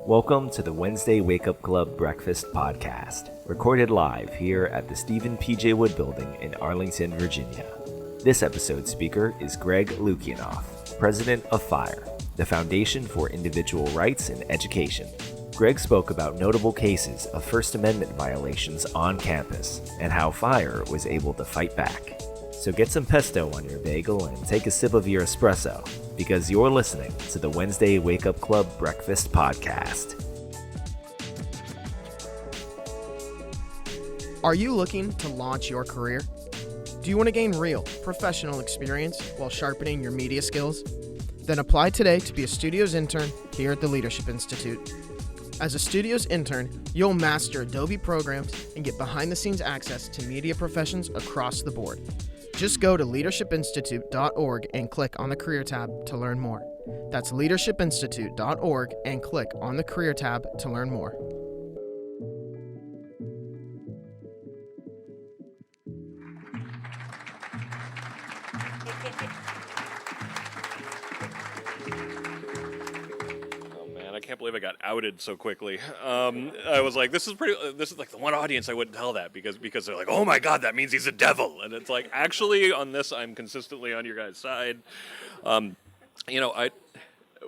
Welcome to the Wednesday Wake Up Club Breakfast Podcast, recorded live here at the Stephen P.J. Wood Building in Arlington, Virginia. This episode's speaker is Greg Lukianoff, president of FIRE, the Foundation for Individual Rights and Education. Greg spoke about notable cases of First Amendment violations on campus and how FIRE was able to fight back. So get some pesto on your bagel and take a sip of your espresso, because you're listening to the Wednesday Wake Up Club Breakfast Podcast. Are you looking to launch your career? Do you want to gain real, professional experience while sharpening your media skills? Then apply today to be a Studios intern here at the Leadership Institute. As a Studios intern, you'll master Adobe programs and get behind-the-scenes access to media professions across the board. Just go to leadershipinstitute.org and click on the Career tab to learn more. That's leadershipinstitute.org and click on the Career tab to learn more. I can't believe I got outed so quickly. I was like, this is like the one audience I wouldn't tell that because they're like, oh my God, that means he's a devil. And it's like, actually on this, I'm consistently on your guys' side.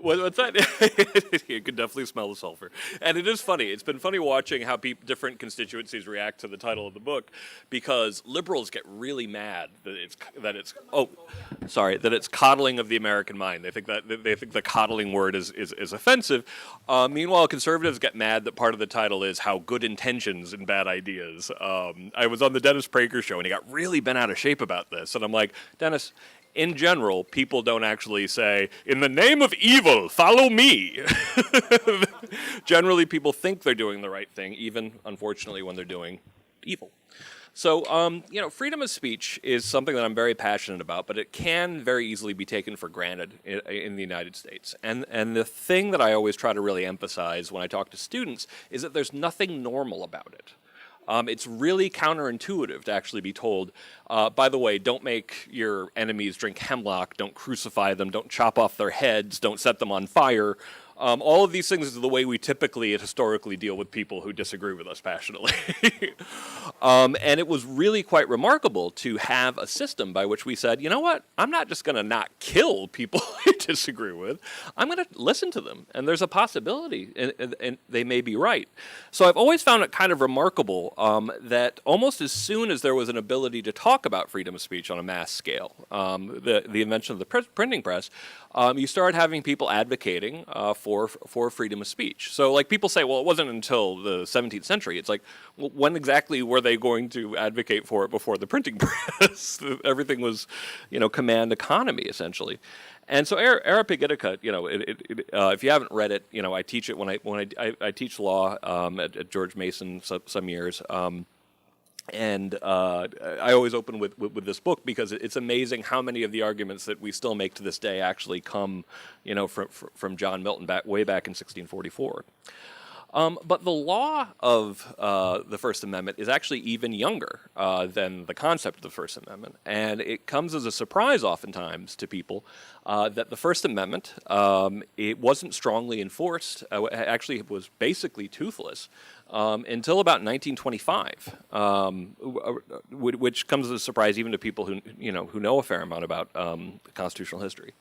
What's that? You can definitely smell the sulfur. And it is funny. It's been funny watching how different constituencies react to the title of the book, because liberals get really mad that it's coddling of the American mind. They think the coddling word is offensive. Meanwhile, conservatives get mad that part of the title is how good intentions and bad ideas. I was on the Dennis Prager show, and he got really bent out of shape about this. And I'm like, Dennis, in general, people don't actually say, in the name of evil, follow me. Generally, people think they're doing the right thing, even, unfortunately, when they're doing evil. So, freedom of speech is something that I'm very passionate about, but it can very easily be taken for granted in the United States. And the thing that I always try to really emphasize when I talk to students is that there's nothing normal about it. It's really counterintuitive to actually be told, by the way, don't make your enemies drink hemlock, don't crucify them, don't chop off their heads, don't set them on fire. All of these things are the way we typically and historically deal with people who disagree with us passionately. And it was really quite remarkable to have a system by which we said, you know what, I'm not just going to not kill people I disagree with, I'm going to listen to them. And there's a possibility, and they may be right. So I've always found it kind of remarkable that almost as soon as there was an ability to talk about freedom of speech on a mass scale, the invention of the printing press, you started having people advocating for freedom of speech. So, like, people say, well, it wasn't until the 17th century. It's like, well, when exactly were they going to advocate for it before the printing press? Everything was, command economy, essentially. And so Areopagitica, if you haven't read it, I teach it when I teach law at George Mason some years. And I always open with this book because it's amazing how many of the arguments that we still make to this day actually come, from John Milton way back in 1644. But the law of the First Amendment is actually even younger than the concept of the First Amendment. And it comes as a surprise oftentimes to people that the First Amendment, it wasn't strongly enforced. Actually, it was basically toothless until about 1925, which comes as a surprise even to people who know a fair amount about constitutional history.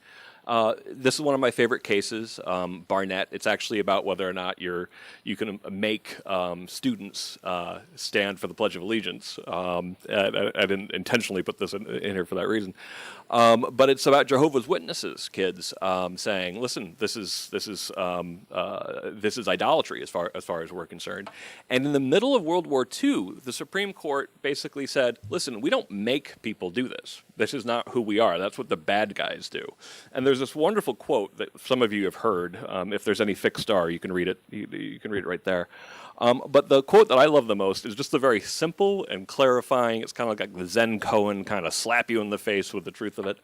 This is one of my favorite cases, Barnett. It's actually about whether or not you can make students stand for the Pledge of Allegiance. I didn't intentionally put this in here for that reason. But it's about Jehovah's Witnesses kids saying, "Listen, this is idolatry as far as we're concerned." And in the middle of World War II, the Supreme Court basically said, "Listen, we don't make people do this. This is not who we are. That's what the bad guys do." And there's this wonderful quote that some of you have heard. If there's any fixed star, you can read it. You can read it right there. But the quote that I love the most is just the very simple and clarifying. It's kind of like the Zen koan, kind of slap you in the face with the truth of it.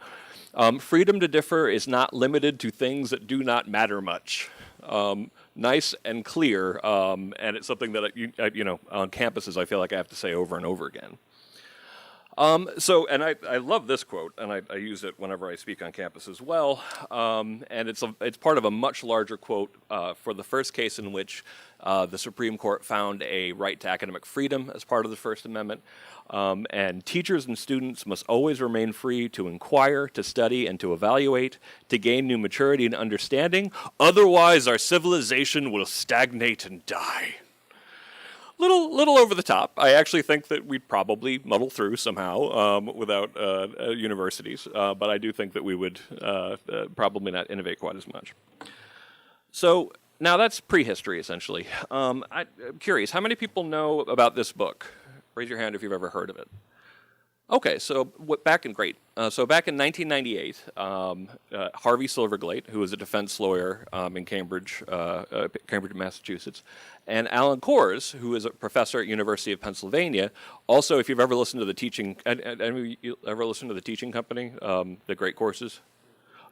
Freedom to differ is not limited to things that do not matter much. Nice and clear, and it's something that on campuses I feel like I have to say over and over again. And I love this quote, and I use it whenever I speak on campus as well. And it's part of a much larger quote for the first case in which the Supreme Court found a right to academic freedom as part of the First Amendment. And teachers and students must always remain free to inquire, to study, and to evaluate, to gain new maturity and understanding. Otherwise, our civilization will stagnate and die. Little over the top. I actually think that we'd probably muddle through somehow without universities, but I do think that we would probably not innovate quite as much. So now that's prehistory, essentially. I'm curious, how many people know about this book? Raise your hand if you've ever heard of it. Okay, so back in 1998, Harvey Silverglate, who was a defense lawyer in Cambridge, Massachusetts, and Alan Kors, who is a professor at University of Pennsylvania. Also, if you've ever listened to the teaching, you ever listened to the Teaching Company, the great courses?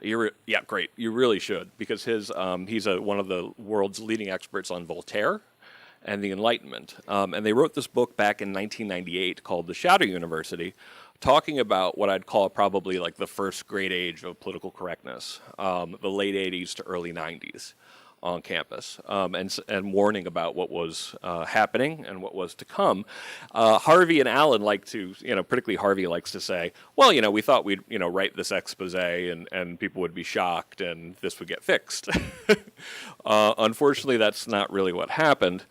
Yeah, great. You really should, because he's one of the world's leading experts on Voltaire and the Enlightenment. And they wrote this book back in 1998 called The Shadow University, talking about what I'd call probably like the first great age of political correctness, the late 80s to early 90s on campus, and warning about what was happening and what was to come. Harvey and Alan particularly Harvey likes to say, well, we thought we'd, write this expose and people would be shocked and this would get fixed. Unfortunately, that's not really what happened.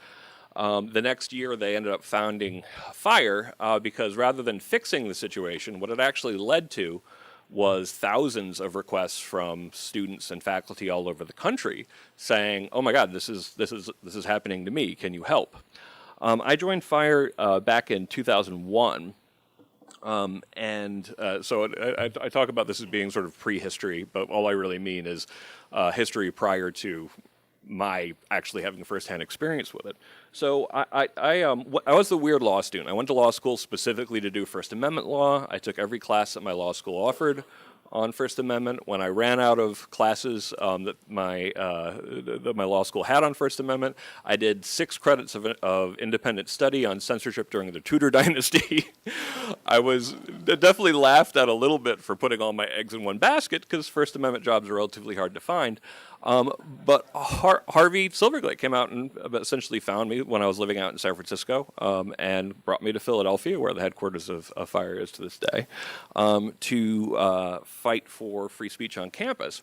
The next year, they ended up founding FIRE because rather than fixing the situation, what it actually led to was thousands of requests from students and faculty all over the country saying, "Oh my God, this is happening to me. Can you help?" I joined FIRE back in 2001. So I talk about this as being sort of prehistory, but all I really mean is history prior to my actually having firsthand experience with it. So I was the weird law student. I went to law school specifically to do First Amendment law. I took every class that my law school offered on First Amendment. When I ran out of classes that my law school had on First Amendment, I did 6 credits of independent study on censorship during the Tudor dynasty. I was definitely laughed at a little bit for putting all my eggs in one basket because First Amendment jobs are relatively hard to find. But Harvey Silverglate came out and essentially found me when I was living out in San Francisco and brought me to Philadelphia, where the headquarters of FIRE is to this day, to fight for free speech on campus.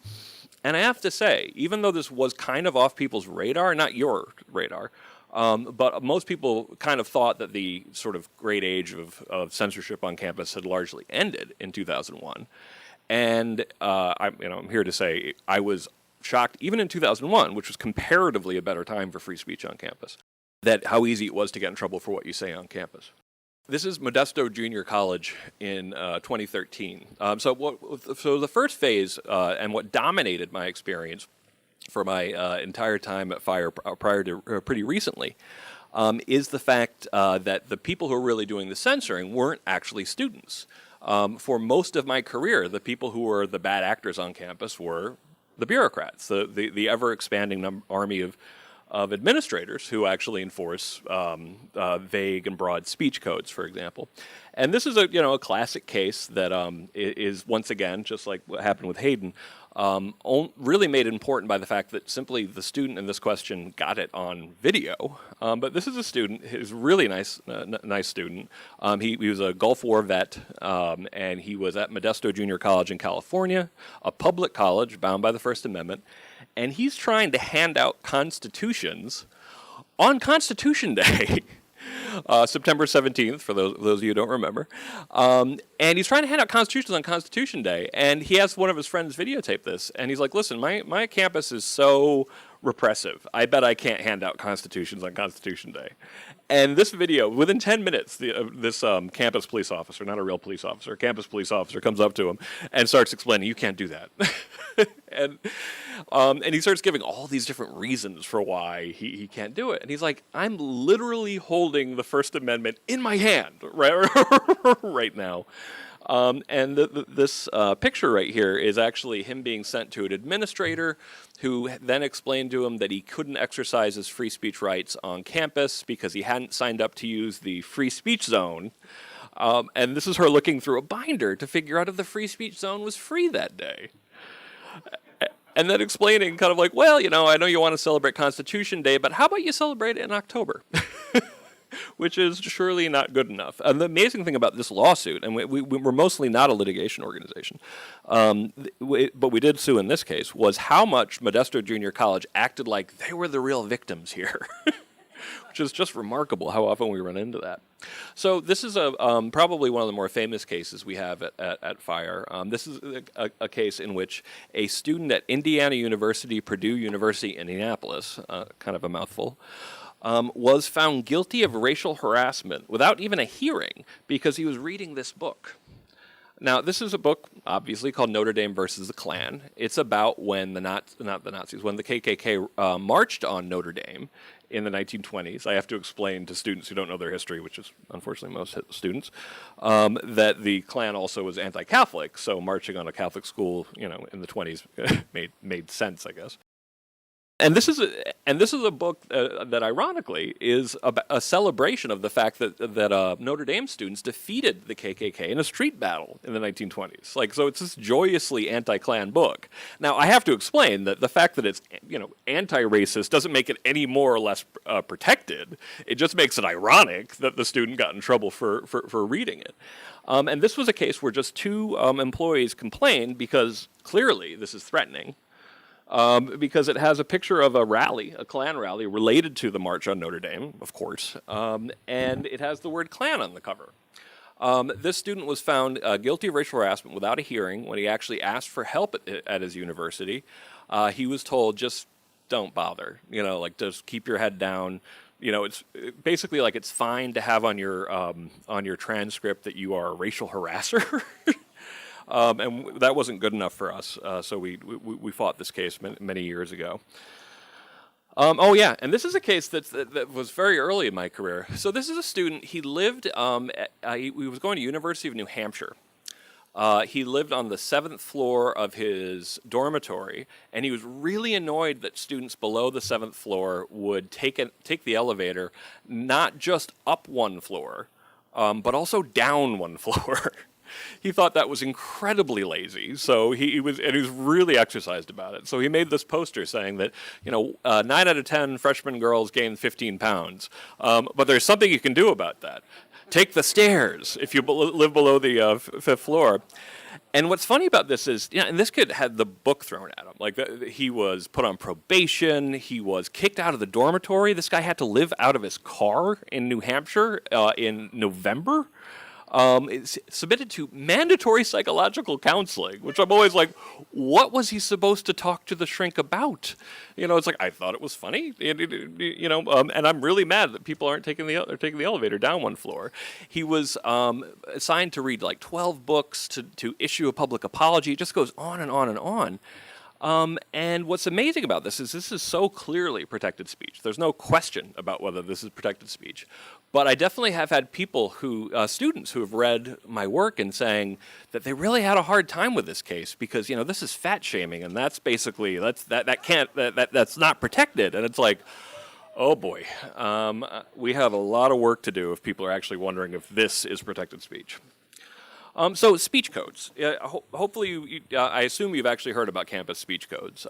And I have to say, even though this was kind of off people's radar, not your radar, but most people kind of thought that the sort of great age of censorship on campus had largely ended in 2001. And I'm here to say I was shocked, even in 2001, which was comparatively a better time for free speech on campus, that how easy it was to get in trouble for what you say on campus. This is Modesto Junior College in 2013. So the first phase and what dominated my experience for my entire time at FIRE prior to pretty recently is the fact that the people who were really doing the censoring weren't actually students. For most of my career, the people who were the bad actors on campus were the bureaucrats, the ever-expanding army of administrators who actually enforce vague and broad speech codes, for example. And this is a classic case that is, once again, just like what happened with Hayden, really made important by the fact that simply the student in this question got it on video. But this is a student, he's a really nice student. He was a Gulf War vet, and he was at Modesto Junior College in California, a public college bound by the First Amendment, and he's trying to hand out constitutions on Constitution Day. September 17th, for those of you who don't remember. And he's trying to hand out constitutions on Constitution Day, and he has one of his friends videotape this, and he's like, listen, my campus is so repressive. I bet I can't hand out constitutions on Constitution Day. And this video, within 10 minutes, this campus police officer, not a real police officer, campus police officer comes up to him and starts explaining, you can't do that. And he starts giving all these different reasons for why he can't do it. And he's like, I'm literally holding the First Amendment in my hand right now. And this picture right here is actually him being sent to an administrator who then explained to him that he couldn't exercise his free speech rights on campus because he hadn't signed up to use the free speech zone. And this is her looking through a binder to figure out if the free speech zone was free that day. And then explaining kind of like, well, I know you want to celebrate Constitution Day, but how about you celebrate it in October? Which is surely not good enough. And the amazing thing about this lawsuit, and we're mostly not a litigation organization, but we did sue in this case, was how much Modesto Junior College acted like they were the real victims here. Which is just remarkable how often we run into that. So this is probably one of the more famous cases we have at FIRE. This is a case in which a student at Indiana University, Purdue University, Indianapolis, kind of a mouthful, was found guilty of racial harassment without even a hearing because he was reading this book. Now, this is a book, obviously, called Notre Dame versus the Klan. It's about when when the KKK marched on Notre Dame in the 1920s. I have to explain to students who don't know their history, which is unfortunately most students, that the Klan also was anti-Catholic, so marching on a Catholic school, in the 20s made sense, I guess. And this is a book that ironically is a celebration of the fact that Notre Dame students defeated the KKK in a street battle in the 1920s. So it's this joyously anti-Klan book. Now I have to explain that the fact that it's anti-racist doesn't make it any more or less protected. It just makes it ironic that the student got in trouble for reading it. And this was a case where just two employees complained because clearly this is threatening. Because it has a picture of a Klan rally related to the March on Notre Dame, of course, and it has the word Klan on the cover. This student was found guilty of racial harassment without a hearing. When he actually asked for help at his university, he was told, just don't bother, just keep your head down. It's basically like it's fine to have on your transcript that you are a racial harasser. And that wasn't good enough for us, so we fought this case many years ago. And this is a case that was very early in my career. So this is a student. He lived. He was going to University of New Hampshire. He lived on the 7th floor of his dormitory, and he was really annoyed that students below the 7th floor would take the elevator not just up one floor, but also down one floor. He thought that was incredibly lazy, so he was really exercised about it. So he made this poster saying that 9 out of 10 freshman girls gain 15 pounds, but there's something you can do about that. Take the stairs if you live below the 5th floor. And what's funny about this is, and this kid had the book thrown at him. He was put on probation. He was kicked out of the dormitory. This guy had to live out of his car in New Hampshire in November. It's submitted to mandatory psychological counseling, which I'm always like, what was he supposed to talk to the shrink about? It's like, I thought it was funny, and I'm really mad that people aren't taking the elevator down one floor. He was assigned to read 12 books, to issue a public apology. It just goes on and on and on. And what's amazing about this is so clearly protected speech. There's no question about whether this is protected speech. But I definitely have had people students who have read my work and saying that they really had a hard time with this case because, this is fat shaming, and that's basically, that's not protected. And it's like, oh boy, we have a lot of work to do if people are actually wondering if this is protected speech. So speech codes. Hopefully, I assume you've actually heard about campus speech codes.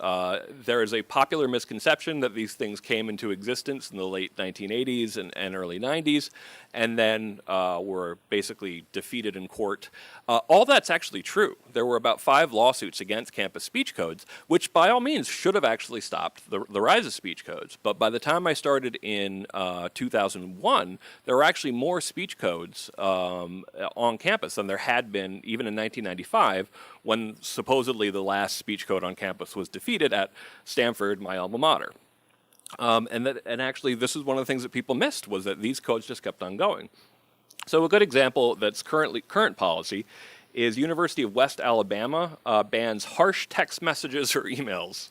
There is a popular misconception that these things came into existence in the late 1980s and early 90s, and then were basically defeated in court. All that's actually true. There were about 5 lawsuits against campus speech codes, which by all means should have actually stopped the rise of speech codes. But by the time I started in 2001, there were actually more speech codes on campus than there had been even in 1995, when supposedly the last speech code on campus was defeated at Stanford, my alma mater. And actually, this is one of the things that people missed, was that these codes just kept on going. So a good example that's current policy is University of West Alabama bans harsh text messages or emails.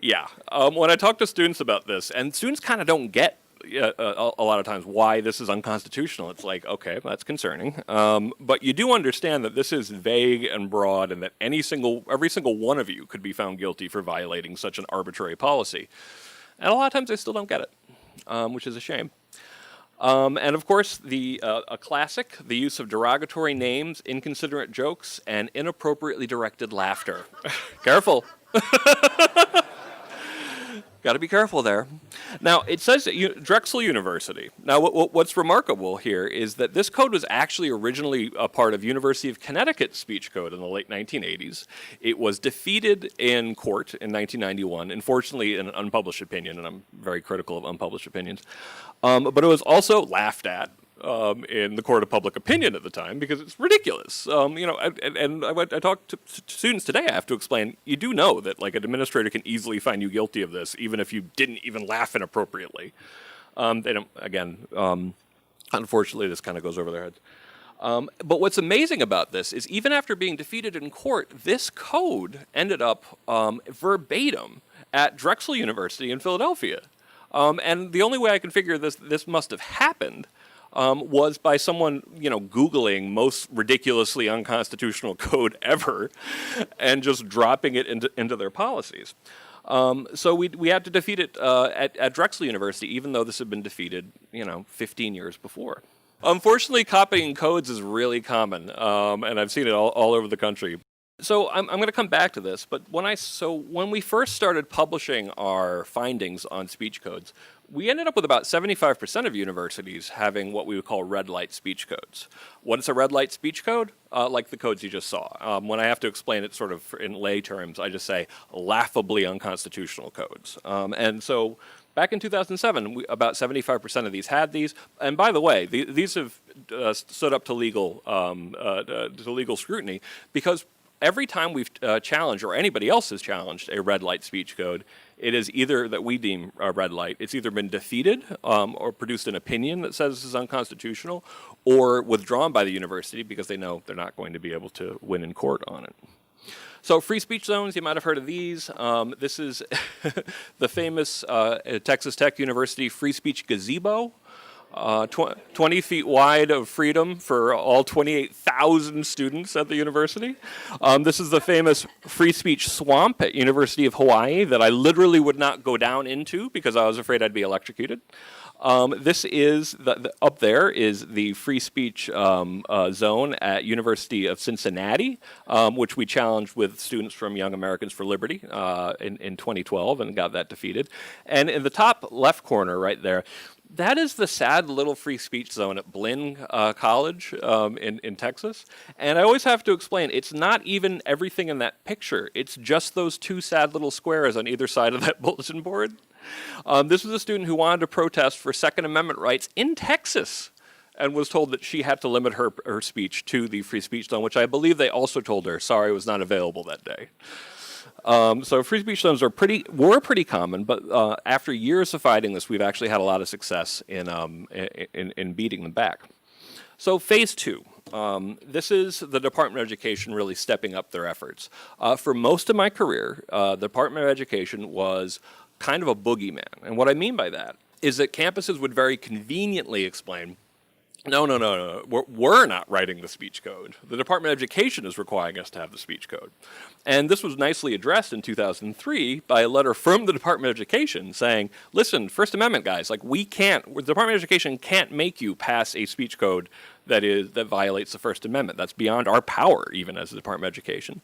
Yeah, when I talk to students about this, and students kind of don't get a lot of times why this is unconstitutional. It's like, okay, that's concerning. But you do understand that this is vague and broad, and that every single one of you could be found guilty for violating such an arbitrary policy. And a lot of times they still don't get it, which is a shame. And of course, a classic, the use of derogatory names, inconsiderate jokes, and inappropriately directed laughter. Careful. Got to be careful there. Now, it says that Drexel University. Now, what's remarkable here is that this code was actually originally a part of University of Connecticut's speech code in the late 1980s. It was defeated in court in 1991, unfortunately in an unpublished opinion, and I'm very critical of unpublished opinions. But it was also laughed at in the court of public opinion at the time because it's ridiculous. I talked to students today. I have to explain. You do know that like an administrator can easily find you guilty of this, even if you didn't even laugh inappropriately. They don't. Again, unfortunately, this kind of goes over their heads. But what's amazing about this is even after being defeated in court, this code ended up verbatim at Drexel University in Philadelphia. And the only way I can figure this must have happened was by someone, Googling most ridiculously unconstitutional code ever and just dropping it into their policies. So we had to defeat it at Drexel University, even though this had been defeated, 15 years before. Unfortunately, copying codes is really common, and I've seen it all over the country. So I'm going to come back to this, but when we first started publishing our findings on speech codes, we ended up with about 75% of universities having what we would call red light speech codes. What is a red light speech code? Like the codes you just saw. When I have to explain it sort of in lay terms, I just say laughably unconstitutional codes. And so back in 2007, about 75% of these had these. And by the way, these have stood up to legal scrutiny because every time we've challenged, or anybody else has challenged, a red light speech code, it is either that we deem a red light, it's either been defeated or produced an opinion that says this is unconstitutional, or withdrawn by the university because they know they're not going to be able to win in court on it. So free speech zones, you might have heard of these. This is the famous Texas Tech University free speech gazebo. 20 feet wide of freedom for all 28,000 students at the university. This is the famous free speech swamp at University of Hawaii that I literally would not go down into because I was afraid I'd be electrocuted. This is, up there is the free speech zone at University of Cincinnati, which we challenged with students from Young Americans for Liberty in 2012 and got that defeated. And in the top left corner right there, that is the sad little free speech zone at Blinn College in Texas. And I always have to explain, it's not even everything in that picture. It's just those two sad little squares on either side of that bulletin board. This was a student who wanted to protest for Second Amendment rights in Texas and was told that she had to limit her speech to the free speech zone, which I believe they also told her, sorry, it was not available that day. So free speech zones were pretty common, but after years of fighting this, we've actually had a lot of success in beating them back. So phase two. This is the Department of Education really stepping up their efforts. For most of my career, the Department of Education was kind of a boogeyman. And what I mean by that is that campuses would very conveniently explain, no, we're not writing the speech code. The Department of Education is requiring us to have the speech code. And this was nicely addressed in 2003 by a letter from the Department of Education saying, listen, First Amendment guys, the Department of Education can't make you pass a speech code that violates the First Amendment. That's beyond our power, even as the Department of Education.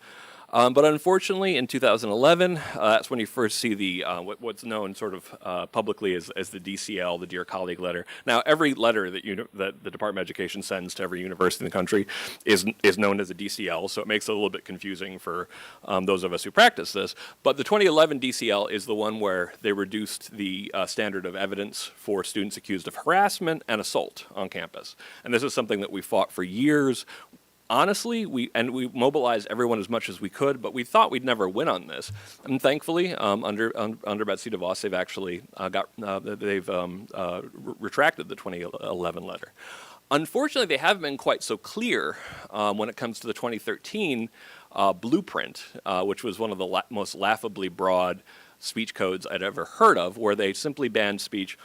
But unfortunately, in 2011, that's when you first see the what's known sort of publicly as the DCL, the Dear Colleague letter. Now, every letter that the Department of Education sends to every university in the country is known as a DCL, so it makes it a little bit confusing for those of us who practice this. But the 2011 DCL is the one where they reduced the standard of evidence for students accused of harassment and assault on campus. And this is something that we fought for years. Honestly, we mobilized everyone as much as we could, but we thought we'd never win on this. And thankfully, under Betsy DeVos, they've actually retracted the 2011 letter. Unfortunately, they haven't been quite so clear when it comes to the 2013 blueprint, which was one of the most laughably broad speech codes I'd ever heard of, where they simply banned speech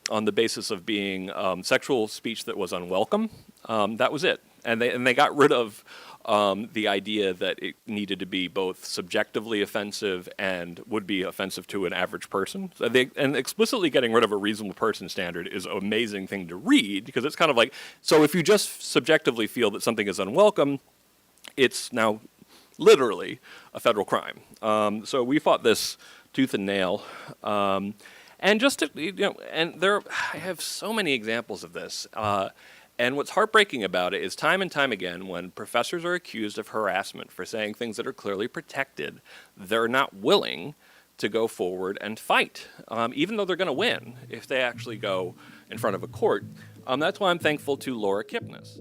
on the basis of being sexual speech that was unwelcome. That was it. And they got rid of the idea that it needed to be both subjectively offensive and would be offensive to an average person. So and explicitly getting rid of a reasonable person standard is an amazing thing to read, because it's kind of like, so if you just subjectively feel that something is unwelcome, it's now literally a federal crime. So we fought this tooth and nail. And just to, and I have so many examples of this. And what's heartbreaking about it is time and time again, when professors are accused of harassment for saying things that are clearly protected, they're not willing to go forward and fight, even though they're going to win if they actually go in front of a court. That's why I'm thankful to Laura Kipnis.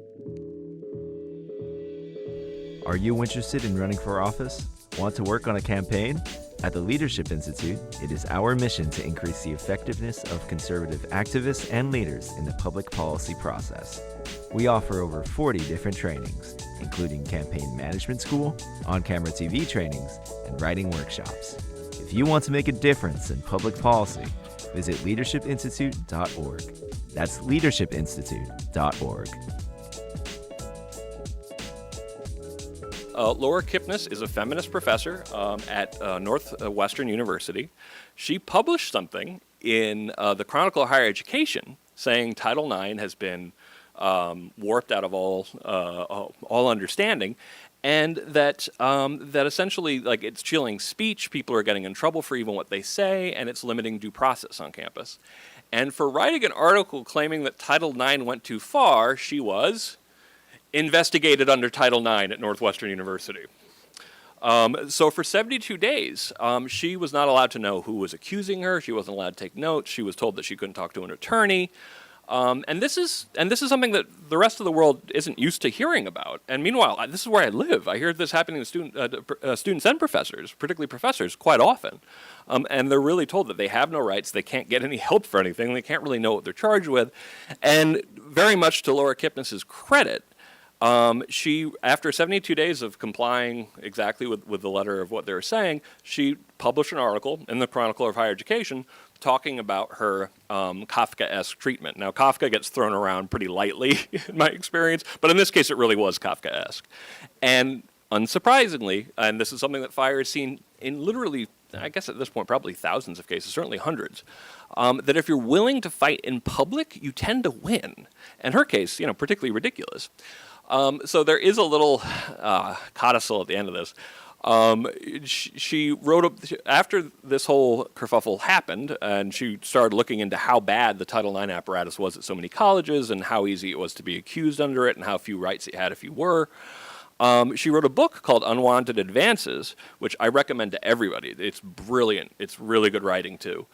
Are you interested in running for office? Want to work on a campaign? At the Leadership Institute, it is our mission to increase the effectiveness of conservative activists and leaders in the public policy process. We offer over 40 different trainings, including campaign management school, on-camera TV trainings, and writing workshops. If you want to make a difference in public policy, visit leadershipinstitute.org. That's leadershipinstitute.org. Laura Kipnis is a feminist professor at Northwestern University. She published something in the Chronicle of Higher Education saying Title IX has been warped out of all understanding, and that essentially, like, it's chilling speech, people are getting in trouble for even what they say, and it's limiting due process on campus. And for writing an article claiming that Title IX went too far, she was investigated under Title IX at Northwestern University. So for 72 days, she was not allowed to know who was accusing her. She wasn't allowed to take notes. She was told that she couldn't talk to an attorney. And this is something that the rest of the world isn't used to hearing about. And meanwhile, this is where I live. I hear this happening to students and professors, particularly professors, quite often. And they're really told that they have no rights, they can't get any help for anything, they can't really know what they're charged with. And very much to Laura Kipnis's credit, she, after 72 days of complying exactly with the letter of what they were saying, she published an article in the Chronicle of Higher Education talking about her Kafkaesque treatment. Now, Kafka gets thrown around pretty lightly in my experience, but in this case it really was Kafkaesque. And unsurprisingly, and this is something that FIRE has seen in literally, I guess at this point, probably thousands of cases, certainly hundreds, that if you're willing to fight in public, you tend to win. In her case, particularly ridiculous. So there is a little codicil at the end of this. She wrote after this whole kerfuffle happened, and she started looking into how bad the Title IX apparatus was at so many colleges, and how easy it was to be accused under it, and how few rights you had if you were. She wrote a book called Unwanted Advances, which I recommend to everybody. It's brilliant. It's really good writing too.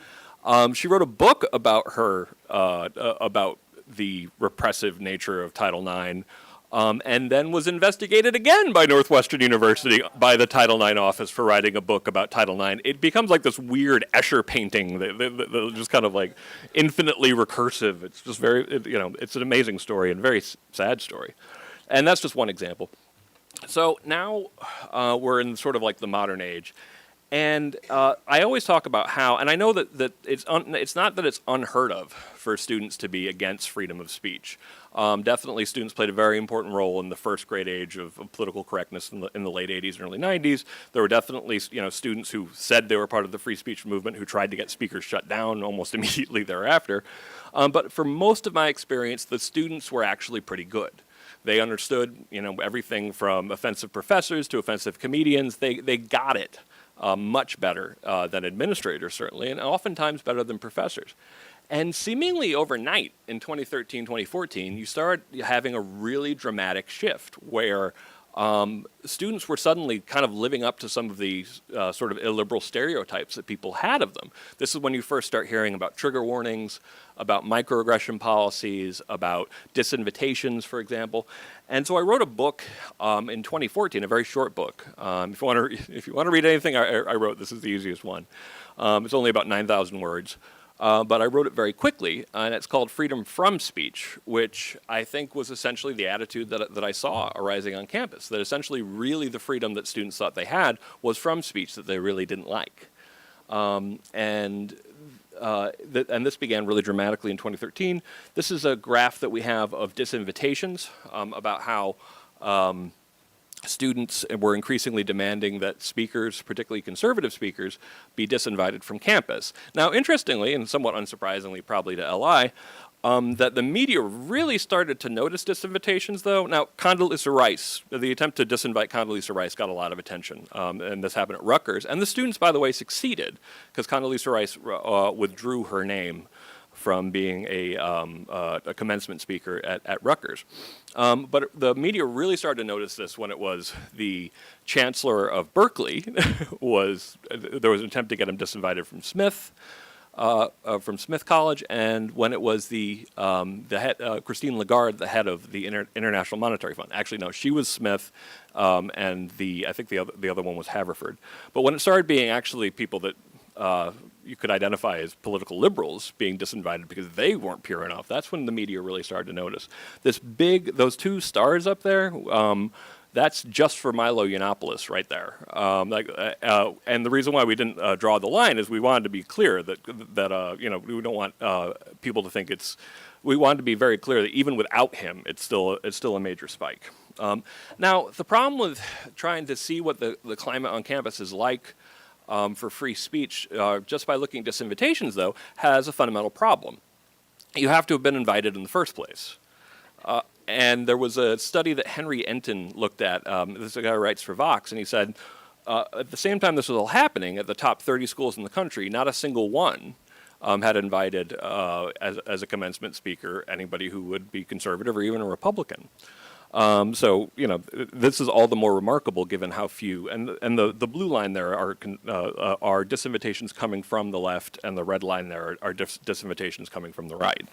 She wrote a book about her about the repressive nature of Title IX. And then was investigated again by Northwestern University, by the Title IX office, for writing a book about Title IX. It becomes like this weird Escher painting, that just kind of like infinitely recursive. It's just it's an amazing story and very sad story. And that's just one example. So now we're in sort of like the modern age. And I always talk about how, and I know that it's not that it's unheard of for students to be against freedom of speech. Definitely students played a very important role in the first great age of political correctness in the late 80s and early 90s. There were definitely students who said they were part of the free speech movement who tried to get speakers shut down almost immediately thereafter. But for most of my experience, the students were actually pretty good. They understood everything from offensive professors to offensive comedians. They got it. Much better than administrators, certainly, and oftentimes better than professors. And seemingly overnight in 2013, 2014, you start having a really dramatic shift where students were suddenly kind of living up to some of the sort of illiberal stereotypes that people had of them. This is when you first start hearing about trigger warnings, about microaggression policies, about disinvitations, for example. And so I wrote a book in 2014, a very short book. If you want to read anything I wrote, this is the easiest one. It's only about 9,000 words. But I wrote it very quickly, and it's called Freedom from Speech, which I think was essentially the attitude that I saw arising on campus, that essentially really the freedom that students thought they had was from speech that they really didn't like. And and this began really dramatically in 2013. This is a graph that we have of disinvitations, about how students were increasingly demanding that speakers, particularly conservative speakers, be disinvited from campus. Now, interestingly, and somewhat unsurprisingly probably to LI, that the media really started to notice disinvitations, though. Now, Condoleezza Rice, the attempt to disinvite Condoleezza Rice got a lot of attention, and this happened at Rutgers. And the students, by the way, succeeded, because Condoleezza Rice withdrew her name from being a commencement speaker at Rutgers. But the media really started to notice this when it was the chancellor of Berkeley there was an attempt to get him disinvited from Smith College, and when it was the head, Christine Lagarde, the head of the International Monetary Fund. Actually, no, she was Smith, and I think the other one was Haverford. But when it started being actually people that you could identify as political liberals being disinvited because they weren't pure enough, that's when the media really started to notice. Those two stars up there, that's just for Milo Yiannopoulos right there. And the reason why we didn't draw the line is we wanted to be clear that we don't want people to think we wanted to be very clear that even without him, it's still a major spike. Now, the problem with trying to see what the climate on campus is like for free speech, just by looking at disinvitations, though, has a fundamental problem. You have to have been invited in the first place. And there was a study that Henry Enton looked at. This is a guy who writes for Vox, and he said, at the same time this was all happening, at the top 30 schools in the country, not a single one had invited as a commencement speaker anybody who would be conservative or even a Republican. So, this is all the more remarkable given how few, and the blue line there are disinvitations coming from the left, and the red line there are disinvitations coming from the right.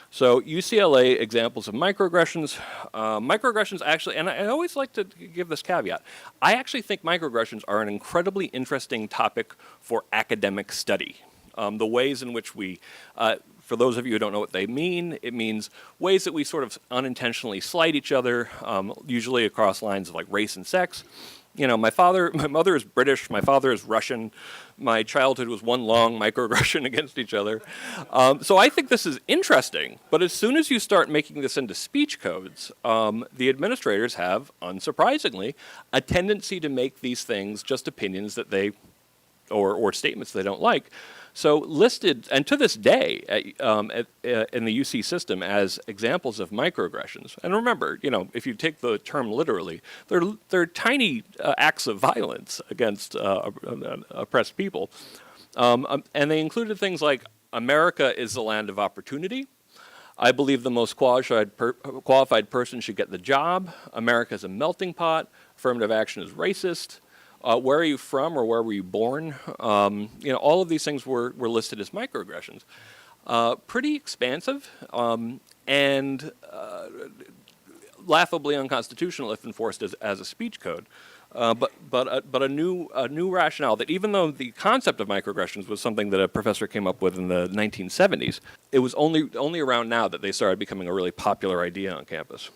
So UCLA examples of microaggressions. Microaggressions actually, and I always like to give this caveat, I actually think microaggressions are an incredibly interesting topic for academic study. The ways in which we, for those of you who don't know what they mean, it means ways that we sort of unintentionally slight each other, usually across lines of like race and sex. My mother is British, my father is Russian. My childhood was one long microaggression against each other. So I think this is interesting, but as soon as you start making this into speech codes, the administrators have, unsurprisingly, a tendency to make these things just opinions that or statements they don't like. So listed, and to this day, in the UC system as examples of microaggressions. And remember, if you take the term literally, they're tiny acts of violence against oppressed people. And they included things like, America is the land of opportunity. I believe the most qualified person should get the job. America is a melting pot. Affirmative action is racist. Where are you from, or where were you born? All of these things were listed as microaggressions. Pretty expansive and laughably unconstitutional if enforced as a speech code. But a new rationale that even though the concept of microaggressions was something that a professor came up with in the 1970s, it was only around now that they started becoming a really popular idea on campus.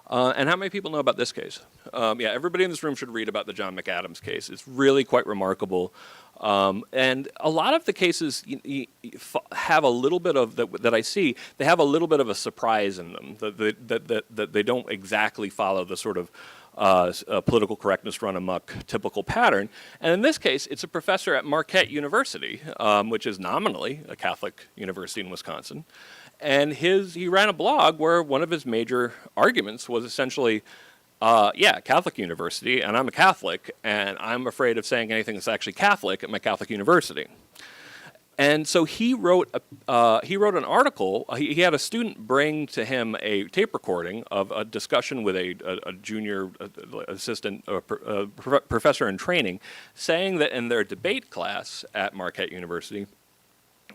And how many people know about this case? Everybody in this room should read about the John Mcadams case. It's really quite remarkable. And a lot of the cases have a little bit of, that I see, they have a little bit of a surprise in them, that they don't exactly follow the sort of political correctness run amok typical pattern. And in this case, it's a professor at Marquette University, which is nominally a Catholic university in Wisconsin. And he ran a blog where one of his major arguments was essentially, Catholic university, and I'm a Catholic, and I'm afraid of saying anything that's actually Catholic at my Catholic university. And so he wrote an article. He had a student bring to him a tape recording of a discussion with a junior assistant professor in training, saying that in their debate class at Marquette University,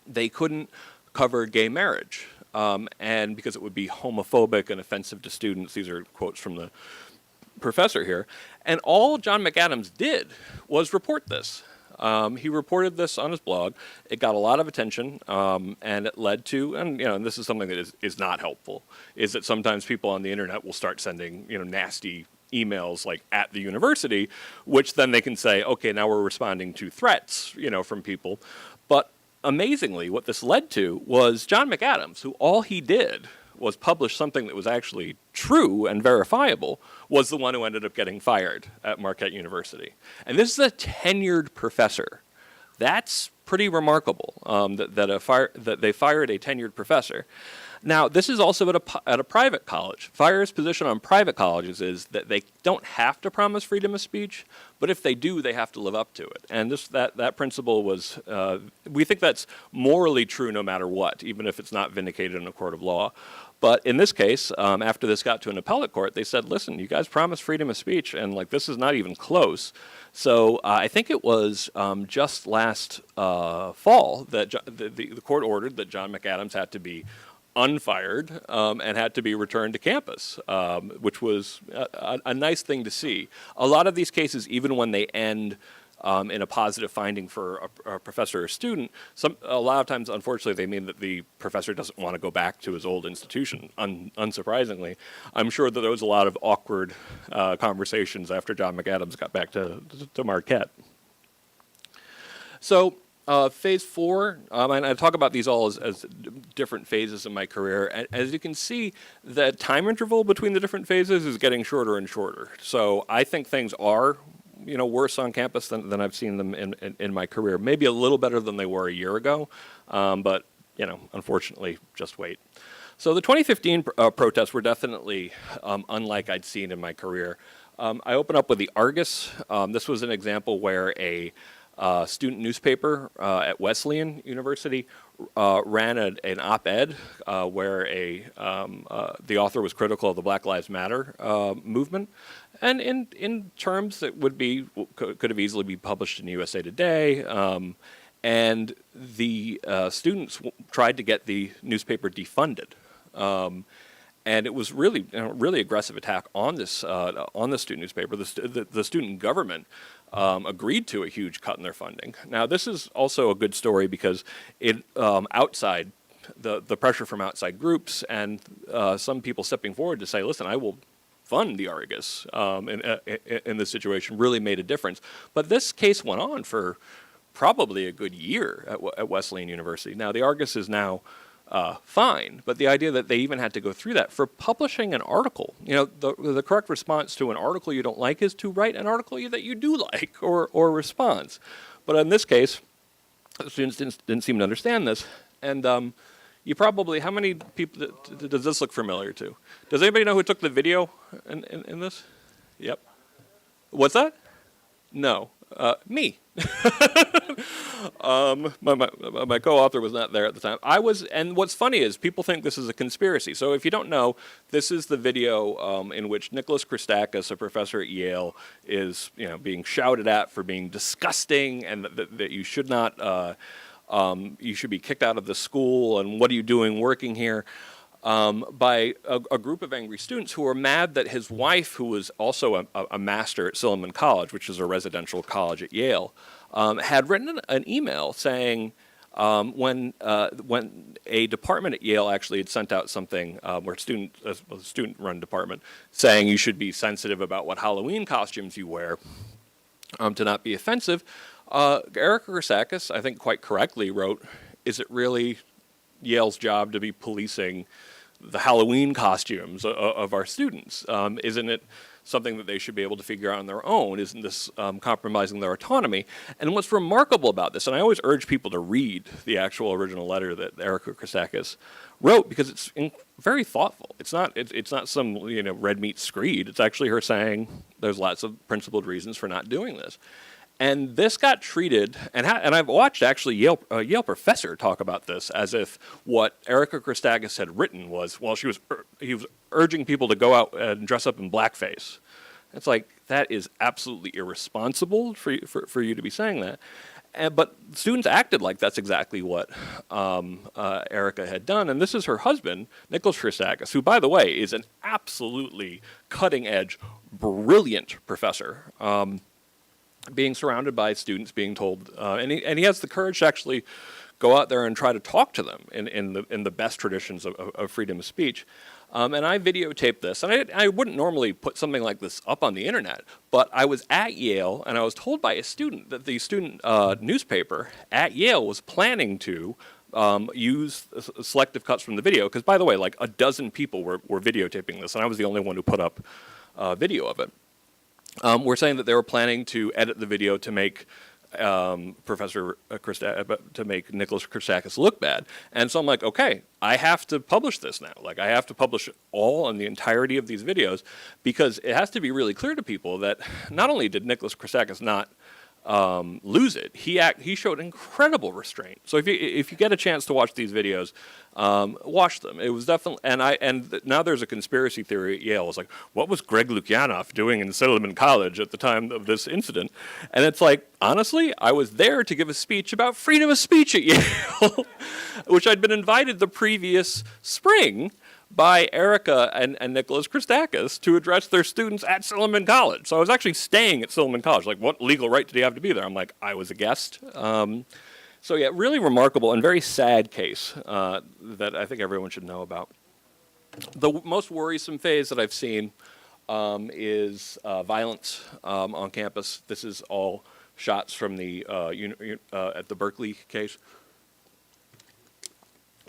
they couldn't cover gay marriage, and because it would be homophobic and offensive to students. These are quotes from the professor here. And all John Mcadams did was report this. He reported this on his blog. It got a lot of attention, and it led to, and this is something that is not helpful, is that sometimes people on the internet will start sending, nasty emails like at the university, which then they can say, okay, now we're responding to threats, from people. But amazingly, what this led to was John Mcadams, who all he did was publish something that was actually true and verifiable, was the one who ended up getting fired at Marquette University. And this is a tenured professor. That's pretty remarkable, that they fired a tenured professor. Now, this is also at a private college. FIRE's position on private colleges is that they don't have to promise freedom of speech, but if they do, they have to live up to it. And that principle was, we think that's morally true no matter what, even if it's not vindicated in a court of law. But in this case, after this got to an appellate court, they said, listen, you guys promised freedom of speech, and like this is not even close. So I think it was just last fall that the court ordered that John Mcadams had to be unfired and had to be returned to campus, which was a nice thing to see. A lot of these cases, even when they end in a positive finding for a professor or student, a lot of times, unfortunately, they mean that the professor doesn't want to go back to his old institution, unsurprisingly. I'm sure that there was a lot of awkward conversations after John Mcadams got back to Marquette. So, phase 4, and I talk about these all as different phases in my career. And as you can see, the time interval between the different phases is getting shorter and shorter. So I think things are, worse on campus than I've seen them in my career. Maybe a little better than they were a year ago, but unfortunately, just wait. So the 2015 protests were definitely unlike I'd seen in my career. I open up with the Argus. This was an example where a student newspaper at Wesleyan University ran an op-ed where the author was critical of the Black Lives Matter movement, and in terms that could have easily been published in USA Today. And the students tried to get the newspaper defunded. And it was really aggressive attack on this student newspaper. The student government agreed to a huge cut in their funding. Now, this is also a good story because it outside the pressure from outside groups and some people stepping forward to say, "Listen, I will fund the Argus," in this situation really made a difference. But this case went on for probably a good year at Wesleyan University. Now, the Argus is now fine, but the idea that they even had to go through that for publishing an article, the correct response to an article you don't like is to write an article that you do like or a response. But in this case, the students didn't seem to understand this, and you probably, how many people does this look familiar to? Does anybody know who took the video in this? Yep. What's that? No. Me. My co-author was not there at the time. I was, and what's funny is people think this is a conspiracy. So if you don't know, this is the video in which Nicholas Christakis, a professor at Yale, is being shouted at for being disgusting and that you should not, you should be kicked out of the school and what are you doing working here? By a group of angry students who were mad that his wife, who was also a master at Silliman College, which is a residential college at Yale, had written an email saying when a department at Yale actually had sent out something where a student-run department saying you should be sensitive about what Halloween costumes you wear to not be offensive, Erica Christakis, I think quite correctly, wrote, "Is it really Yale's job to be policing the Halloween costumes of our students? Isn't it something that they should be able to figure out on their own? Isn't this compromising their autonomy?" And what's remarkable about this, and I always urge people to read the actual original letter that Erica Christakis wrote because it's very thoughtful. It's not some red meat screed. It's actually her saying there's lots of principled reasons for not doing this. And this got treated, and I've watched actually a Yale professor talk about this as if what Erica Christakis had written was, well, he was urging people to go out and dress up in blackface. It's like, that is absolutely irresponsible for you to be saying that. But students acted like that's exactly what Erica had done. And this is her husband, Nicholas Christakis, who, by the way, is an absolutely cutting-edge, brilliant professor. Being surrounded by students, being told, and he has the courage to actually go out there and try to talk to them in the best traditions of freedom of speech. And I videotaped this, and I wouldn't normally put something like this up on the internet, but I was at Yale, and I was told by a student that the student newspaper at Yale was planning to use selective cuts from the video, because, by the way, like a dozen people were videotaping this, and I was the only one who put up video of it. We're saying that they were planning to edit the video to make to make Nicholas Christakis look bad. And so I'm like, okay, I have to publish this now. Like, I have to publish all and the entirety of these videos, because it has to be really clear to people that not only did Nicholas Christakis not lose it, he showed incredible restraint. So if you get a chance to watch these videos, watch them. It was definitely, now there's a conspiracy theory at Yale. It's like, what was Greg Lukianoff doing in Silliman College at the time of this incident? And it's like, honestly, I was there to give a speech about freedom of speech at Yale, which I'd been invited the previous spring by Erica and Nicholas Christakis to address their students at Silliman College. So I was actually staying at Silliman College. Like, what legal right did he have to be there? I'm like, I was a guest. So yeah, really remarkable and very sad case that I think everyone should know about. The most worrisome phase that I've seen is violence on campus. This is all shots from the at the Berkeley case.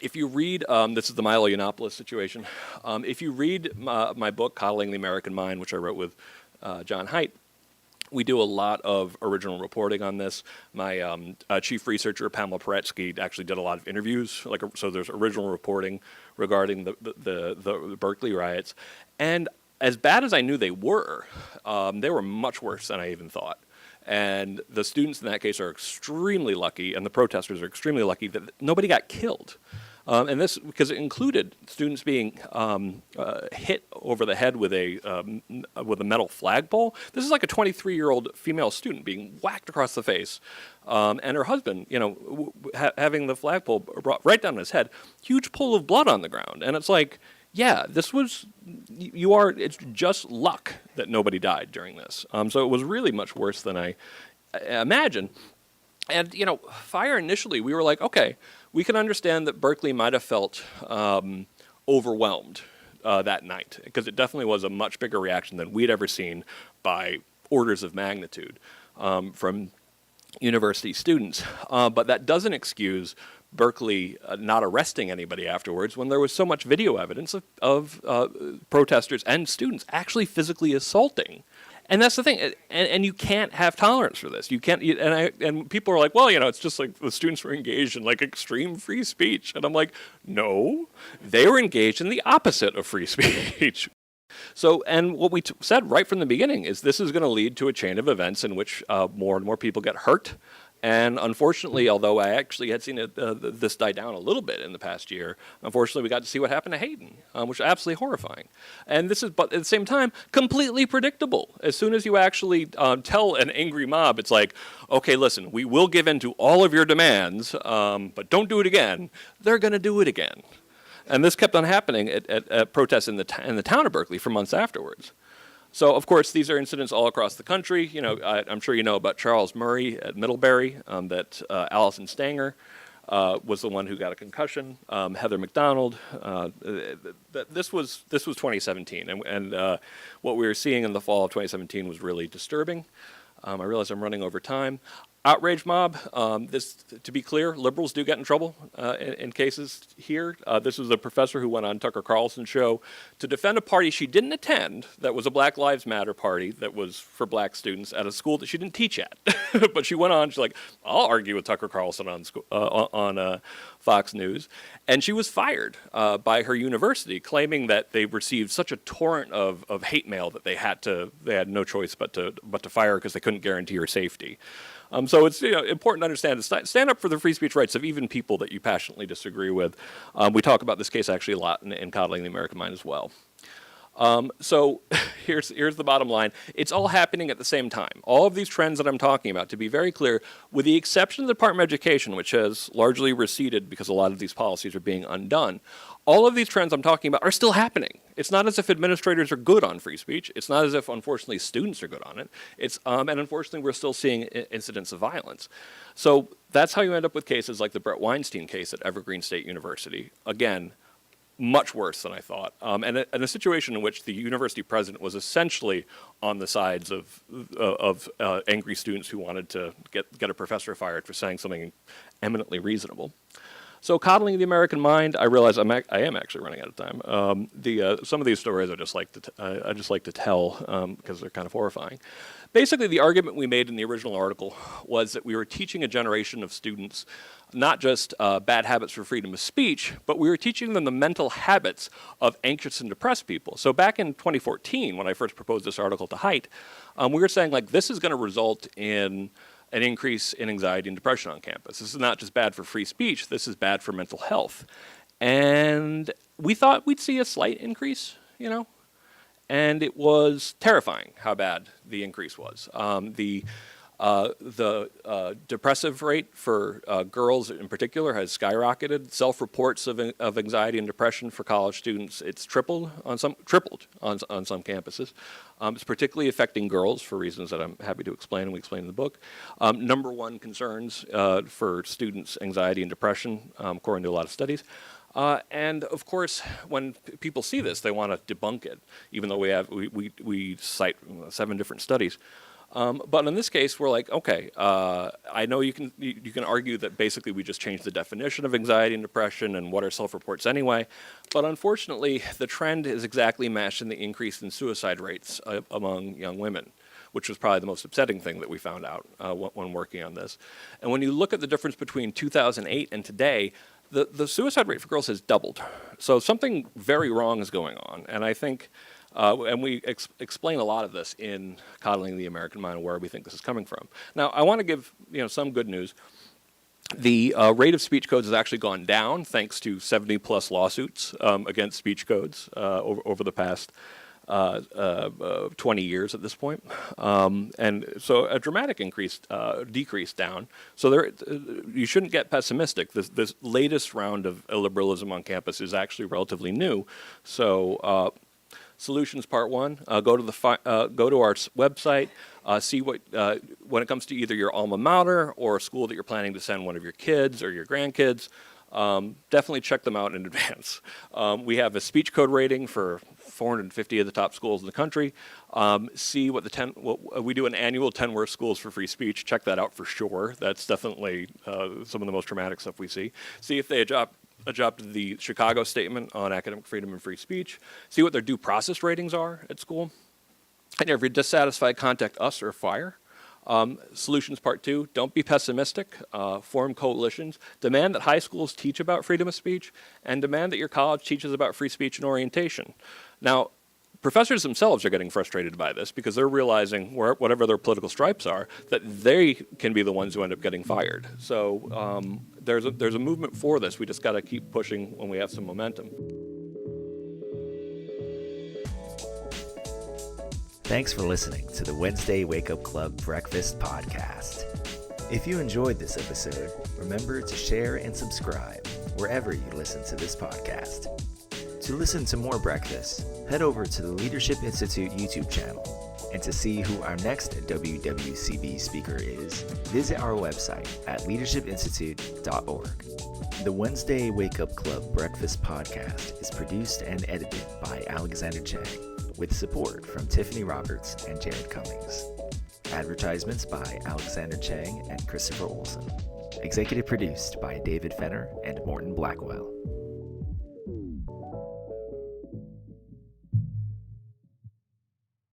If you read, this is the Milo Yiannopoulos situation. If you read my book, Coddling the American Mind, which I wrote with John Haidt, we do a lot of original reporting on this. My chief researcher, Pamela Paretsky, actually did a lot of interviews. So there's original reporting regarding the Berkeley riots. And as bad as I knew they were much worse than I even thought. And the students in that case are extremely lucky, and the protesters are extremely lucky that nobody got killed. And this, because it included students being hit over the head with a metal flagpole. This is like a 23-year-old female student being whacked across the face, and her husband, having the flagpole brought right down his head, huge pool of blood on the ground. And it's like, yeah, it's just luck that nobody died during this. So it was really much worse than I imagined. And, fire initially, we were like, okay, we can understand that Berkeley might have felt overwhelmed that night, because it definitely was a much bigger reaction than we'd ever seen by orders of magnitude from university students. But that doesn't excuse Berkeley not arresting anybody afterwards, when there was so much video evidence of protesters and students actually physically assaulting. And that's the thing, and you can't have tolerance for this. You can't, and people are like, well, it's just like the students were engaged in like extreme free speech, and I'm like, no, they were engaged in the opposite of free speech. So, and what we said right from the beginning is this is going to lead to a chain of events in which more and more people get hurt. And unfortunately, although I actually had seen this die down a little bit in the past year, unfortunately we got to see what happened to Hayden, which was absolutely horrifying. And this is, but at the same time, completely predictable. As soon as you actually tell an angry mob, it's like, okay, listen, we will give in to all of your demands, but don't do it again. They're going to do it again. And this kept on happening at protests in the town of Berkeley for months afterwards. So, of course, these are incidents all across the country. I'm sure you know about Charles Murray at Middlebury, that Allison Stanger was the one who got a concussion. Heather McDonald. This was 2017, and what we were seeing in the fall of 2017 was really disturbing. I realize I'm running over time. Outrage mob, to be clear, liberals do get in trouble in cases here. This was a professor who went on Tucker Carlson's show to defend a party she didn't attend that was a Black Lives Matter party that was for black students at a school that she didn't teach at. But she went on, she's like, I'll argue with Tucker Carlson on Fox News. And she was fired by her university, claiming that they received such a torrent of hate mail that they had no choice but to fire her because they couldn't guarantee her safety. So it's important to understand to stand up for the free speech rights of even people that you passionately disagree with. We talk about this case actually a lot in Coddling the American Mind as well. So here's the bottom line. It's all happening at the same time. All of these trends that I'm talking about, to be very clear, with the exception of the Department of Education, which has largely receded because a lot of these policies are being undone, all of these trends I'm talking about are still happening. It's not as if administrators are good on free speech. It's not as if, unfortunately, students are good on it. And unfortunately, we're still seeing incidents of violence. So that's how you end up with cases like the Brett Weinstein case at Evergreen State University. Again, much worse than I thought, and a situation in which the university president was essentially on the sides of angry students who wanted to get a professor fired for saying something eminently reasonable. So, coddling the American mind. I realize I am actually running out of time. Some of these stories I just like to tell because they're kind of horrifying. Basically, the argument we made in the original article was that we were teaching a generation of students not just bad habits for freedom of speech, but we were teaching them the mental habits of anxious and depressed people. So back in 2014, when I first proposed this article to Haidt, we were saying, like, this is going to result in an increase in anxiety and depression on campus. This is not just bad for free speech, this is bad for mental health. And we thought we'd see a slight increase, and it was terrifying how bad the increase was. The depressive rate for girls in particular has skyrocketed. Self-reports of anxiety and depression for college students, it's tripled on some campuses. It's particularly affecting girls for reasons that I'm happy to explain, and we explain in the book. Number one concerns for students' anxiety and depression, according to a lot of studies. And of course, when people see this, they want to debunk it, even though we cite 7 different studies. But in this case, we're like, okay, I know you can argue that basically we just changed the definition of anxiety and depression and what are self-reports anyway. But unfortunately, the trend is exactly matched in the increase in suicide rates among young women, which was probably the most upsetting thing that we found out when working on this. And when you look at the difference between 2008 and today, the suicide rate for girls has doubled. So something very wrong is going on. And I think, and we explain a lot of this in Coddling the American Mind and where we think this is coming from. Now, I want to give some good news. The rate of speech codes has actually gone down thanks to 70-plus lawsuits against speech codes over the past 20 years at this point. And so a dramatic decrease down. So you shouldn't get pessimistic. This latest round of illiberalism on campus is actually relatively new. So solutions part 1, go to our website, see what, when it comes to either your alma mater or a school that you're planning to send one of your kids or your grandkids, definitely check them out in advance. We have a speech code rating for 450 of the top schools in the country. See what we do an annual 10 worst schools for free speech. Check that out for sure. That's definitely some of the most dramatic stuff we see. See if they adopted the Chicago Statement on Academic Freedom and Free Speech. See what their due process ratings are at school. And if you're dissatisfied, contact us or FIRE. Solutions part 2, don't be pessimistic, form coalitions, demand that high schools teach about freedom of speech, and demand that your college teaches about free speech and orientation. Now, professors themselves are getting frustrated by this because they're realizing, whatever their political stripes are, that they can be the ones who end up getting fired. So there's a movement for this. We just got to keep pushing when we have some momentum. Thanks for listening to the Wednesday Wake Up Club Breakfast Podcast. If you enjoyed this episode, remember to share and subscribe wherever you listen to this podcast. To listen to more breakfast, head over to the Leadership Institute YouTube channel. And to see who our next WWCB speaker is, visit our website at leadershipinstitute.org. The Wednesday Wake Up Club Breakfast Podcast is produced and edited by Alexander Chang, with support from Tiffany Roberts and Jared Cummings. Advertisements by Alexander Chang and Christopher Olson. Executive produced by David Fenner and Morton Blackwell.